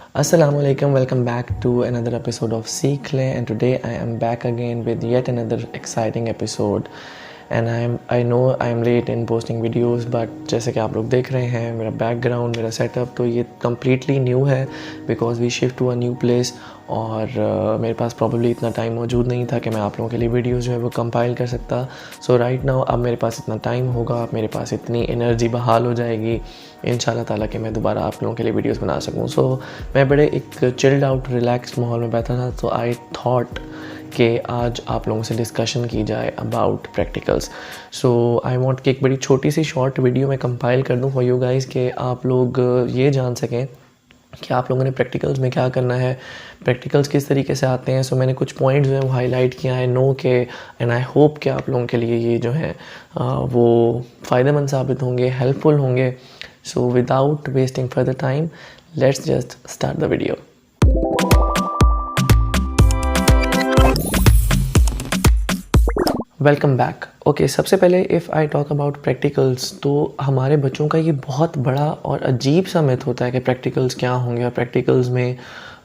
Assalamualaikum, welcome back to another episode of Seekh Le, and today I am back again with yet another exciting episode. And I know I am late in posting videos, but जैसे कि आप लोग देख रहे हैं मेरा background मेरा setup तो ये कम्प्लीटली न्यू है because we shift to a new place और मेरे पास प्रॉब्ली इतना टाइम मौजूद नहीं था कि मैं आप लोगों के लिए वीडियोस जो है वो कंपाइल कर सकता. सो राइट नाउ अब मेरे पास इतना टाइम होगा, अब मेरे पास इतनी एनर्जी बहाल हो जाएगी इंशाल्लाह ताला कि मैं दोबारा आप लोगों के लिए वीडियोस बना सकूं. सो मैं बड़े एक चिल्ड आउट रिलैक्स्ड माहौल में बैठा था, तो आई थॉट कि आज आप लोगों से डिस्कशन की जाए about practicals. So I want कि एक बड़ी छोटी सी शॉर्ट वीडियो मैं कंपाइल कर दूं फॉर यू गाइस कि आप लोग ये जान सकें कि आप लोगों ने प्रैक्टिकल्स में क्या करना है, प्रैक्टिकल्स किस तरीके से आते हैं. सो मैंने कुछ पॉइंट्स जो हैं वो हाईलाइट किया है नो के, एंड आई होप कि आप लोगों के लिए ये जो है वो फ़ायदेमंद साबित होंगे, हेल्पफुल होंगे. So without wasting further time let's just start the video. Welcome back. Okay, सबसे पहले if I talk about practicals तो हमारे बच्चों का ये बहुत बड़ा और अजीब सा मिथ होता है कि प्रैक्टिकल्स क्या होंगे और प्रैक्टिकल्स में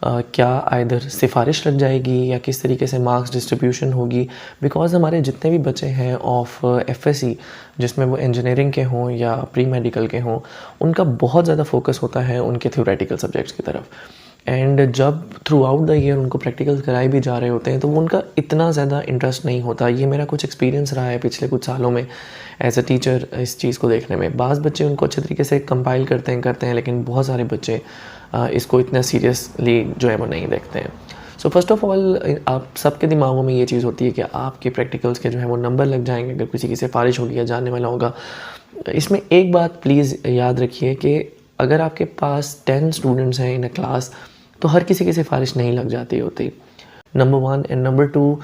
क्या आइदर सिफारिश लग जाएगी या किस तरीके से मार्क्स डिस्ट्रीब्यूशन होगी. बिकॉज हमारे जितने भी बच्चे हैं ऑफ एफएससी, जिसमें वो इंजीनियरिंग के हों या प्री मेडिकल के हों, उनका बहुत ज़्यादा फोकस होता है उनके थ्योरेटिकल सब्जेक्ट्स की तरफ. एंड जब थ्रू आउट द ईयर उनको प्रैक्टिकल्स कराए भी जा रहे होते हैं तो वो उनका इतना ज़्यादा इंटरेस्ट नहीं होता. ये मेरा कुछ एक्सपीरियंस रहा है पिछले कुछ सालों में एज अ टीचर इस चीज़ को देखने में. बाज़ बच्चे उनको अच्छे तरीके से कंपाइल करते हैं लेकिन बहुत सारे बच्चे इसको इतना सीरियसली जो है वो नहीं देखते हैं. सो फर्स्ट ऑफ ऑल आप सबके दिमागों में ये चीज़ होती है कि आपके प्रैक्टिकल्स के जो है वो नंबर लग जाएंगे अगर किसी की सिफारिश होगी या जानने वाला होगा. इसमें एक बात प्लीज़ याद रखिए कि अगर आपके पास 10 स्टूडेंट्स हैं इन अ क्लास तो हर किसी की सिफारिश नहीं लग जाती होती, नंबर 1. एंड नंबर 2,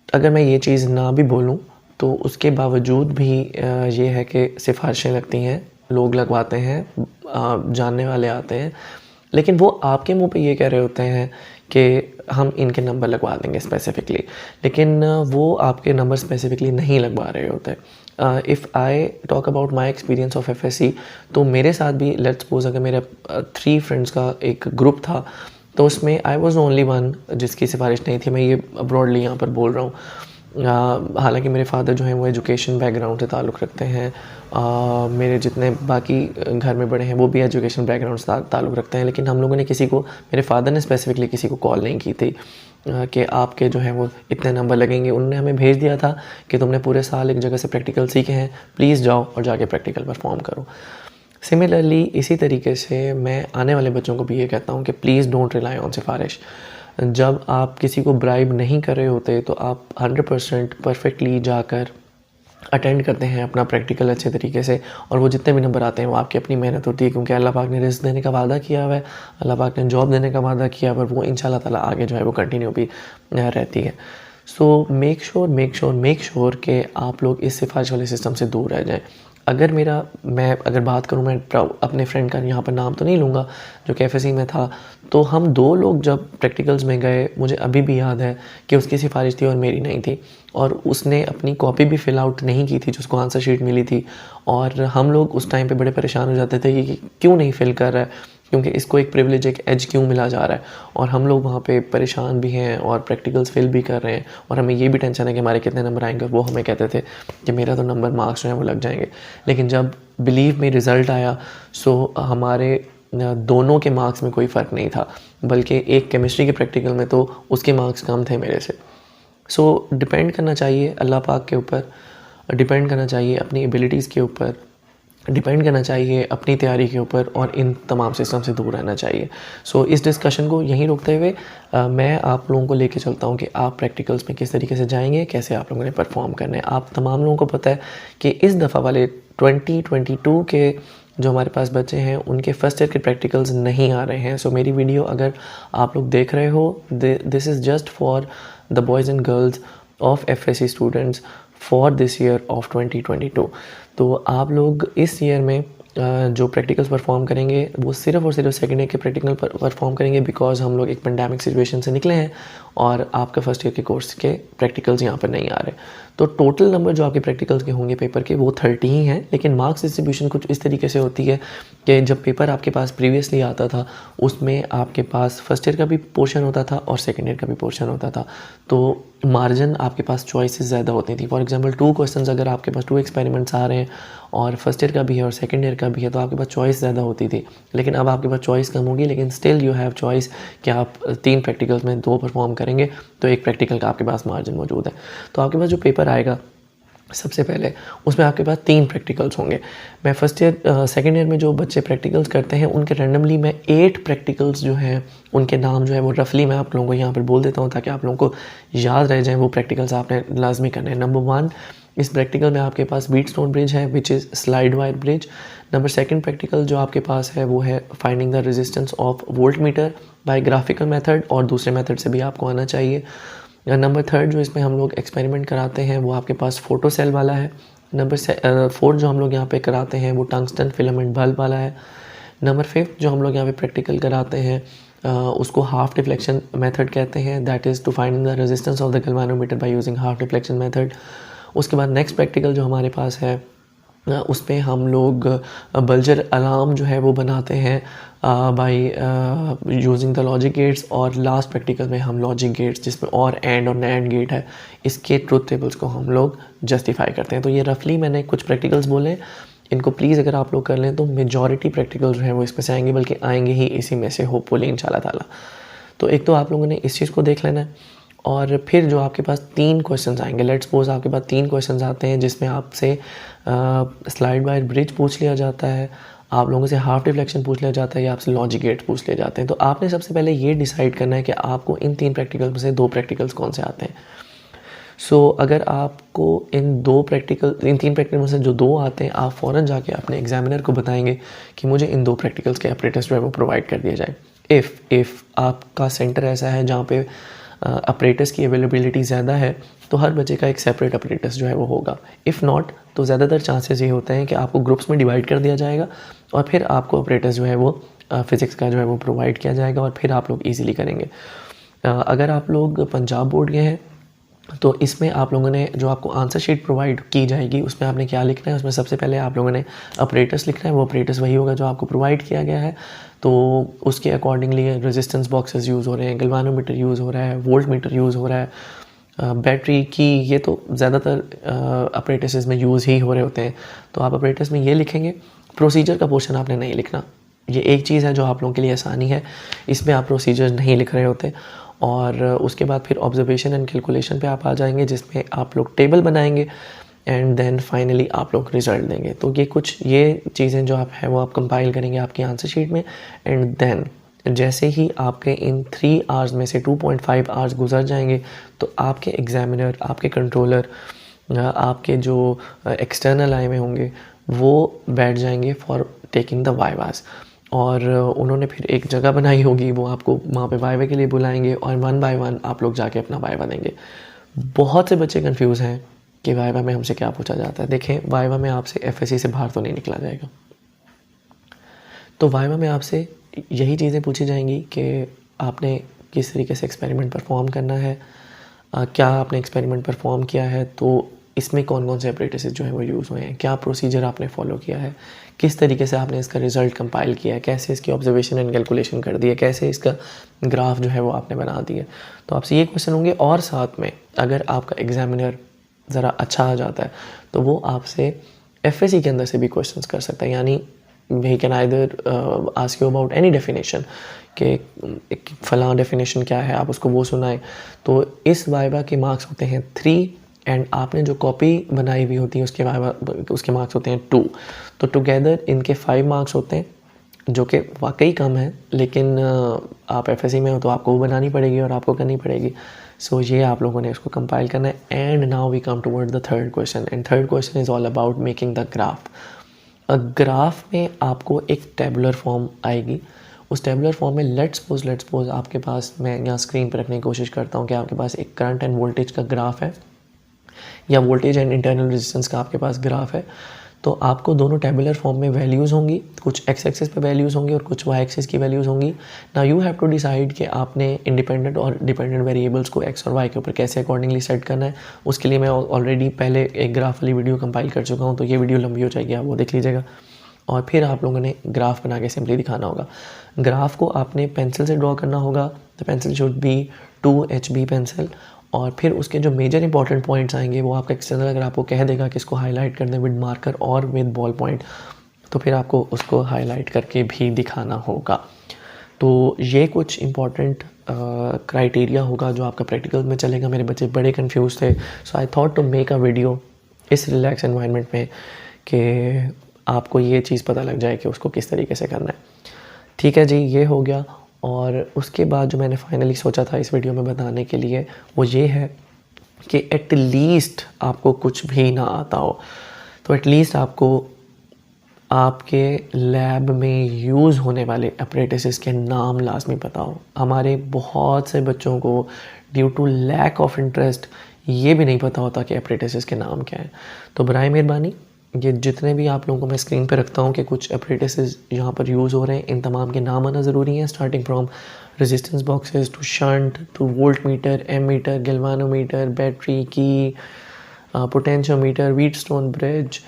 अगर मैं ये चीज़ ना भी बोलूँ तो उसके बावजूद भी ये है कि सिफारिशें लगती हैं, लोग लगवाते हैं, जानने वाले आते हैं, लेकिन वो आपके मुंह पे ये कह रहे होते हैं कि हम इनके नंबर लगवा देंगे स्पेसिफ़िकली, लेकिन वो आपके नंबर स्पेसिफ़िकली नहीं लगवा रहे होते. If I talk about my experience of FSc तो मेरे साथ भी लेट्स सपोज अगर मेरा 3 फ्रेंड्स का एक ग्रुप था तो उसमें आई वॉज ओनली वन जिसकी सिफारिश नहीं थी. मैं ये ब्रॉडली यहाँ पर बोल रहा हूँ. हालांकि मेरे फादर जो हैं वो एजुकेशन बैकग्राउंड से ताल्लुक़ रखते हैं, मेरे जितने बाकी घर में बड़े हैं वो भी एजुकेशन बैकग्राउंड से ताल्लुक़ रखते हैं, लेकिन हम लोगों ने किसी को, मेरे फादर ने स्पेसिफिकली किसी को कॉल नहीं की थी कि आपके जो हैं वो इतने नंबर लगेंगे. उन्होंने हमें भेज दिया था कि तुमने पूरे साल एक जगह से प्रैक्टिकल सीखे हैं, प्लीज़ जाओ और जाके प्रैक्टिकल परफॉर्म करो. सिमिलरली इसी तरीके से मैं आने वाले बच्चों को भी ये कहता हूँ कि प्लीज़ डोंट रिलाई ऑन सिफारिश. जब आप किसी को ब्राइब नहीं कर रहे होते तो आप 100% परफेक्टली जाकर अटेंड करते हैं अपना प्रैक्टिकल अच्छे तरीके से, और वो जितने भी नंबर आते हैं वो आपकी अपनी मेहनत होती है, क्योंकि अल्लाह पाक ने रिज़्क़ देने का वादा किया हुआ है, अल्लाह पाक ने जॉब देने का वादा किया हुआ है, वो इंशाल्लाह ताला आगे जो है वो कंटिन्यू भी रहती है. सो मेक श्योर कि आप लोग इस सिफारिश वाले सिस्टम से दूर रह जाएँ. मैं अगर बात करूँ, मैं अपने फ्रेंड का यहाँ पर नाम तो नहीं लूँगा जो कि एफएससी में था, तो हम 2 लोग जब प्रैक्टिकल्स में गए, मुझे अभी भी याद है कि उसकी सिफारिश थी और मेरी नहीं थी, और उसने अपनी कॉपी भी फिल आउट नहीं की थी जिसको आंसर शीट मिली थी, और हम लोग उस टाइम पे बड़े परेशान हो जाते थे कि क्यों नहीं फिल कर रहा है, क्योंकि इसको एक प्रिविलेज, एक एज क्यों मिला जा रहा है, और हम लोग वहाँ पे परेशान भी हैं और प्रैक्टिकल्स फिल भी कर रहे हैं, और हमें ये भी टेंशन है कि हमारे कितने नंबर आएंगे. और वो हमें कहते थे कि मेरा तो नंबर मार्क्स जो है वो लग जाएंगे. लेकिन जब बिलीव में रिज़ल्ट आया सो हमारे दोनों के मार्क्स में कोई फ़र्क नहीं था, बल्कि एक केमिस्ट्री के प्रैक्टिकल में तो उसके मार्क्स कम थे मेरे से. सो डिपेंड करना चाहिए अल्लाह पाक के ऊपर, डिपेंड करना चाहिए अपनी एबिलिटीज़ के ऊपर, डिपेंड करना चाहिए अपनी तैयारी के ऊपर, और इन तमाम सिस्टम से दूर रहना चाहिए. सो इस डिस्कशन को यहीं रोकते हुए मैं आप लोगों को लेके चलता हूँ कि आप प्रैक्टिकल्स में किस तरीके से जाएंगे, कैसे आप लोगों ने परफॉर्म करना है. आप तमाम लोगों को पता है कि इस दफ़ा वाले 2022 के जो हमारे पास बच्चे हैं उनके फ़र्स्ट ईयर के प्रैक्टिकल्स नहीं आ रहे हैं. सो मेरी वीडियो अगर आप लोग देख रहे हो, this is just for the boys and girls of FSc students for this year of 2022. तो आप लोग इस ईयर में जो प्रैक्टिकल्स परफॉर्म करेंगे वो सिर्फ़ और सिर्फ सेकेंड ईयर के प्रैक्टिकल परफॉर्म करेंगे, बिकॉज हम लोग एक पेंडेमिक सिचुएशन से निकले हैं और आपका फर्स्ट ईयर के कोर्स के प्रैक्टिकल्स यहाँ पर नहीं आ रहे. तो टोटल नंबर जो आपके प्रैक्टिकल्स के होंगे पेपर के वो 30 ही हैं, लेकिन मार्क्स डिस्ट्रीब्यूशन कुछ इस तरीके से होती है कि जब पेपर आपके पास प्रीवियसली आता था उसमें आपके पास फर्स्ट ईयर का भी पोर्शन होता था और सेकेंड ईयर का भी पोर्शन होता था, तो मार्जिन आपके पास चॉइसेस ज़्यादा होती थी। फॉर एग्जांपल 2 क्वेश्चंस अगर आपके पास 2 एक्सपेरिमेंट्स आ रहे हैं और फर्स्ट ईयर का भी है और सेकंड ईयर का भी है तो आपके पास चॉइस ज़्यादा होती थी। लेकिन अब आपके पास चॉइस कम होगी, लेकिन स्टिल यू हैव चॉइस कि आप 3 प्रैक्टिकल्स में 2 परफॉर्म करेंगे तो एक प्रैक्टिकल का आपके पास मार्जिन मौजूद है। तो आपके पास जो पेपर आएगा सबसे पहले उसमें आपके पास 3 प्रैक्टिकल्स होंगे। मैं फर्स्ट ईयर सेकंड ईयर में जो बच्चे प्रैक्टिकल्स करते हैं उनके रैंडमली मैं 8 प्रैक्टिकल्स जो हैं उनके नाम जो है वो रफली मैं आप लोगों को यहाँ पर बोल देता हूँ ताकि आप लोगों को याद रह जाएँ वो प्रैक्टिकल्स आपने लाजमी करने हैं। नंबर 1, इस प्रैक्टिकल में आपके पास व्हीटस्टोन ब्रिज है which is slide wire bridge. Number 2 practical जो आपके पास है वो है finding the resistance of voltmeter by graphical method, और दूसरे मेथड से भी आपको आना चाहिए। नंबर 3 जो इसमें हम लोग एक्सपेरिमेंट कराते हैं वो आपके पास फोटो सेल वाला है। नंबर 4 जो हम लोग यहाँ पे कराते हैं वो टंगस्टन फिलामेंट बल्ब वाला है। नंबर 5 जो हम लोग यहाँ पे प्रैक्टिकल कराते हैं उसको हाफ डिफ्लेक्शन मेथड कहते हैं, that is to find the resistance of the galvanometer by using half deflection method. उसके बाद नेक्स्ट प्रैक्टिकल जो हमारे पास है उसमें हम लोग बल्जर अलार्म जो है वो बनाते हैं by using the logic gates, और लास्ट प्रैक्टिकल में हम लॉजिक गेट्स जिसमें और एंड और नैंड गेट है इसके ट्रुथ टेबल्स को हम लोग जस्टिफाई करते हैं। तो ये रफली मैंने कुछ प्रैक्टिकल्स बोले, इनको प्लीज़ अगर आप लोग कर लें तो मेजॉरिटी प्रैक्टिकल्स जो हैं वो इसमें से आएंगे, बल्कि आएंगे ही इसी में से होपफुली इंशाल्लाह ताला। तो एक तो आप लोगों ने इस चीज़ को देख लेना है, और फिर जो आपके पास 3 क्वेश्चंस आएंगे, लेट्स सपोज आपके पास 3 क्वेश्चंस आते हैं जिसमें आपसे स्लाइड वायर ब्रिज पूछ लिया जाता है, आप लोगों से हाफ डिफ्लेक्शन पूछ लिया जाता है या आपसे लॉजिक गेट पूछ लिए जाते हैं। तो आपने सबसे पहले ये डिसाइड करना है कि आपको इन 3 प्रैक्टिकल्स में से 2 प्रैक्टिकल्स कौन से आते हैं। सो अगर आपको इन 3 प्रैक्टिकल में से जो 2 आते हैं आप फ़ौरन जाके अपने एग्जामिनर को बताएंगे कि मुझे इन 2 प्रैक्टिकल्स के अपरेटस जो है वो प्रोवाइड कर दिया जाए। इफ़ आपका सेंटर ऐसा है जहाँ पे अपरेटस की अवेलेबिलिटी ज़्यादा है तो हर बच्चे का एक सेपरेट अपरेटस जो है वो होगा। इफ़ नॉट तो ज़्यादातर चांसेस ये होते हैं कि आपको ग्रुप्स में डिवाइड कर दिया जाएगा और फिर आपको अपरेटस जो है वो फ़िज़िक्स का जो है वो प्रोवाइड किया जाएगा और फिर आप लोग ईज़िली करेंगे। अगर आप लोग पंजाब बोर्ड के हैं तो इसमें आप लोगों ने जो आपको आंसर शीट प्रोवाइड की जाएगी उसमें आपने क्या लिखना है, उसमें सबसे पहले आप लोगों ने अपरेटस लिखना है। वो अपरेटस वही होगा जो आपको प्रोवाइड किया गया है, तो उसके अकॉर्डिंगली रेजिस्टेंस बॉक्सेस यूज़ हो रहे हैं, गैल्वेनोमीटर यूज़ हो रहा है, वोल्ट मीटर यूज़ हो रहा है, बैटरी की, ये तो ज़्यादातर अपरेटसेस में यूज़ ही हो रहे होते हैं। तो आप अपरेटस में ये लिखेंगे। प्रोसीजर का पोर्शन आपने नहीं लिखना, ये एक चीज़ है जो आप लोगों के लिए आसानी है, इसमें आप प्रोसीजर नहीं लिख रहे होते। और उसके बाद फिर ऑब्जर्वेशन एंड कैलकुलेशन पे आप आ जाएंगे जिसमें आप लोग टेबल बनाएंगे एंड देन फाइनली आप लोग रिज़ल्ट देंगे। तो ये चीज़ें जो आप हैं वो आप कंपाइल करेंगे आपकी आंसर शीट में, एंड देन जैसे ही आपके इन 3 आवर्स में से 2.5 आवर्स गुजर जाएंगे तो आपके एग्ज़ामिनर, आपके कंट्रोलर, आपके जो एक्सटर्नल आए हुए होंगे वो बैठ जाएंगे फॉर टेकिंग द वाइवास, और उन्होंने फिर एक जगह बनाई होगी, वो आपको वहाँ पे वाइवा के लिए बुलाएंगे और 1 बाय 1 आप लोग जाके अपना वाइवा देंगे। बहुत से बच्चे कंफ्यूज हैं कि वाइवा में हमसे क्या पूछा जाता है। देखें, वाइवा में आपसे एफएससी से बाहर तो नहीं निकला जाएगा, तो वाइवा में आपसे यही चीज़ें पूछी जाएंगी कि आपने किस तरीके से एक्सपेरिमेंट परफॉर्म करना है, क्या आपने एक्सपेरिमेंट परफॉर्म किया है तो इसमें कौन कौन से अपरेटसेस जो है वो यूज़ हुए हैं, क्या प्रोसीजर आपने फॉलो किया है, किस तरीके से आपने इसका रिज़ल्ट कंपाइल किया है, कैसे इसकी ऑब्जर्वेशन एंड कैलकुलेशन कर दी है, कैसे इसका ग्राफ जो है वो आपने बना दिया। तो आपसे ये क्वेश्चन होंगे, और साथ में अगर आपका एग्जामिनर ज़रा अच्छा आ जाता है तो वो आपसे एफएससी के अंदर से भी क्वेश्चंस कर सकता है, यानी he can either ask you about any definition कि फ़लाँ डेफिनेशन क्या है, आप उसको वो सुनाएं। तो इस वाइवा के मार्क्स होते हैं 3 एंड आपने जो कॉपी बनाई हुई होती है उसके मार्क्स होते हैं 2। तो टुगेदर इनके 5 मार्क्स होते हैं जो कि वाकई कम है, लेकिन आप एफएससी में हो तो आपको वो बनानी पड़ेगी और आपको करनी पड़ेगी। सो ये आप लोगों ने उसको कंपाइल करना है। And now we come toward the third question, and third question is all about making the graph. Graph में आपको एक टेबुलर फॉर्म आएगी, उस टेबुलर फॉर्म में लेट्स सपोज आपके पास, मैं यहाँ स्क्रीन पर रखने की कोशिश करता हूँ कि आपके पास एक करंट एंड वोल्टेज का ग्राफ है या वोल्टेज एंड इंटरनल रेजिस्टेंस का आपके पास ग्राफ है। तो आपको दोनों टेबुलर फॉर्म में वैल्यूज़ होंगी, कुछ एक्स एक्सिस पे वैल्यूज़ होंगी और कुछ वाई एक्सिस की वैल्यूज़ होंगी। Now you have to decide कि आपने इंडिपेंडेंट और डिपेंडेंट वेरिएबल्स को एक्स और वाई के ऊपर कैसे अकॉर्डिंगली सेट करना है। उसके लिए मैं ऑलरेडी पहले एक ग्राफ वाली वीडियो कंपाइल कर चुका हूँ, तो ये वीडियो लंबी हो जाएगी, आप वो देख लीजिएगा। और फिर आप लोगों ने ग्राफ बना के सिंपली दिखाना होगा। ग्राफ को आपने पेंसिल से ड्रॉ करना होगा। The pencil should be 2HB pencil. और फिर उसके जो मेजर इंपॉर्टेंट पॉइंट्स आएंगे वो आपका एक्सटर्नल अगर आपको कह देगा कि इसको हाईलाइट कर दें विद मार्कर और विद बॉल पॉइंट, तो फिर आपको उसको हाईलाइट करके भी दिखाना होगा। तो ये कुछ इंपॉर्टेंट क्राइटेरिया होगा जो आपका प्रैक्टिकल में चलेगा। मेरे बच्चे बड़े कंफ्यूज थे, so I thought to make a video इस रिलैक्स एनवायरनमेंट में कि आपको ये चीज़ पता लग जाए कि उसको किस तरीके से करना है। ठीक है जी, ये हो गया। और उसके बाद जो मैंने फाइनली सोचा था इस वीडियो में बताने के लिए वो ये है कि एटलीस्ट आपको कुछ भी ना आता हो तो एटलीस्ट आपको आपके लैब में यूज़ होने अपरेटिसेस एपरेटिसेस के नाम लाजमी पता हो। हमारे बहुत से बच्चों को due to lack of interest ये भी नहीं पता होता कि एपरेटिसेस के नाम क्या हैं। तो बराए मेहरबानी ये जितने भी आप लोगों को मैं स्क्रीन पे रखता हूँ कि कुछ एपरेटिसेस यहाँ पर यूज़ हो रहे हैं, इन तमाम के नाम आना ज़रूरी है, starting from resistance boxes to shunt to voltmeter, ammeter, galvanometer, battery की, potentiometer, Wheatstone bridge,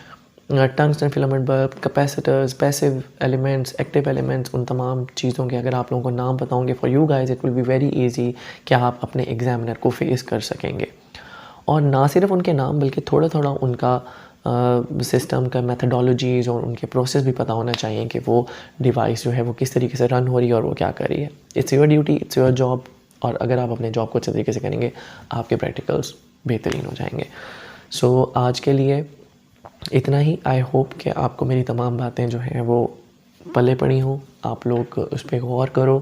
tungsten filament bulb, capacitors, passive elements, active elements, उन तमाम चीज़ों के अगर आप लोगों को नाम पता होंगे for you guys it will be very easy कि आप अपने एग्जामिनर को फेस कर सकेंगे। और ना सिर्फ उनके नाम बल्कि थोड़ा थोड़ा उनका सिस्टम का मेथडोलॉजीज़ और उनके प्रोसेस भी पता होना चाहिए कि वो डिवाइस जो है वो किस तरीके से रन हो रही है और वो क्या कर रही है। It's your duty, it's your job. और अगर आप अपने जॉब को अच्छे तरीके से करेंगे आपके प्रैक्टिकल्स बेहतरीन हो जाएंगे। सो आज के लिए इतना ही। आई होप कि आपको मेरी तमाम बातें जो हैं वो पले पड़ी हों, आप लोग उस पर गौर करो।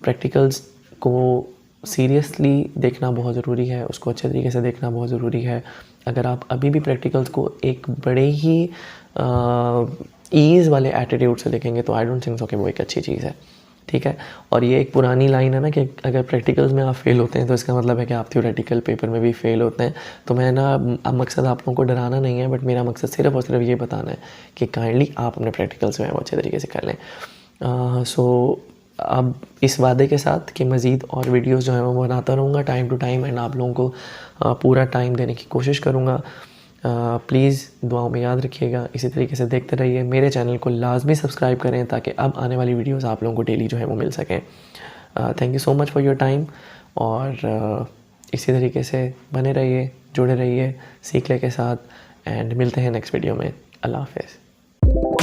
प्रैक्टिकल्स को सीरियसली देखना बहुत ज़रूरी है, उसको अच्छे तरीके से देखना बहुत ज़रूरी है। अगर आप अभी भी प्रैक्टिकल्स को एक बड़े ही ईज़ वाले एटीट्यूड से देखेंगे तो आई डोंट थिंक सो कि वो एक अच्छी चीज़ है। ठीक है। और ये एक पुरानी लाइन है ना कि अगर प्रैक्टिकल्स में आप फेल होते हैं तो इसका मतलब है कि आप थ्योरेटिकल पेपर में भी फेल होते हैं। तो मैं ना मकसद आप लोगों को डराना नहीं है, बट मेरा मकसद सिर्फ और सिर्फ ये बताना है कि काइंडली आप अपने प्रैक्टिकल्स में वो अच्छे तरीके से कर लें। सो अब इस वादे के साथ कि मज़ीद और वीडियोस जो है मैं बनाता रहूँगा टाइम टू टाइम एंड आप लोगों को पूरा टाइम देने की कोशिश करूँगा। प्लीज़ दुआओं में याद रखिएगा, इसी तरीके से देखते रहिए। मेरे चैनल को लाजमी सब्सक्राइब करें ताकि अब आने वाली वीडियोस आप लोगों को डेली जो है वो मिल सकें। Thank you so much for your time. और इसी तरीके से बने रहिए, जुड़े रहिए सीख ले के साथ एंड मिलते हैं नेक्स्ट वीडियो में। अल्लाह हाफ़िज़।